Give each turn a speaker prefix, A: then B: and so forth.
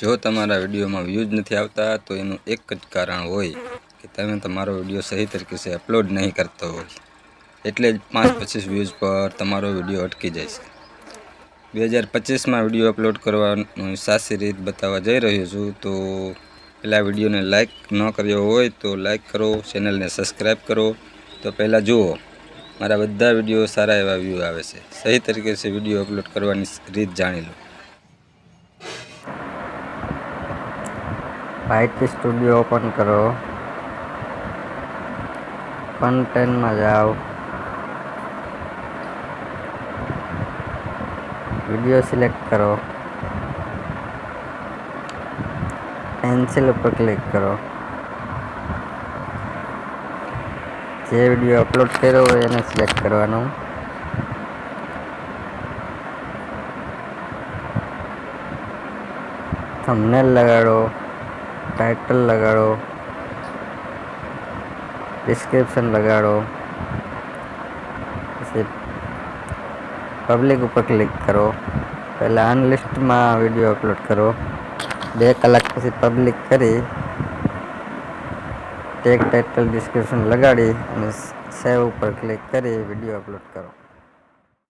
A: જો તમારા વિડીયોમાં વ્યૂઝ નથી આવતા તો એનું એક જ કારણ હોય કે તમે તમારો વિડીયો સહી તરીકે અપલોડ નહીં કરતો હોય, એટલે જ 5-25 વ્યૂઝ પર તમારો વિડીયો અટકી જાય છે। 2025માં વિડીયો અપલોડ કરવાની સાચી રીત બતાવવા જઈ રહ્યો છું। તો પહેલાં વિડીયોને લાઇક ન કર્યો હોય તો લાઇક કરો, ચેનલને સબસ્ક્રાઈબ કરો। તો પહેલાં જુઓ મારા બધા વિડીયો સારા એવા વ્યૂ આવે છે। સહી તરીકે વિડીયો અપલોડ કરવાની રીત જાણી લો।
B: YT સ્ટુડિયો ઓપન કરો, કન્ટેન્ટમાં જાઓ, વિડીયો સિલેક્ટ કરો, પેન્સિલ ઉપર ક્લિક કરો। જે વિડીયો અપલોડ કર્યો હોય એને સિલેક્ટ કરવાનું। થંબનેલ લગાડો, ટાઇટલ લગાડો, ડિસ્ક્રિપ્શન લગાડો, પછી પબ્લિક ઉપર ક્લિક કરો। પહેલાં અનલિસ્ટમાં વિડીયો અપલોડ કરો, 2 કલાક પછી પબ્લિક કરી ટેગ, ટાઇટલ, ડિસ્ક્રિપ્શન લગાડી અને સેવ ઉપર ક્લિક કરી વિડીયો અપલોડ કરો।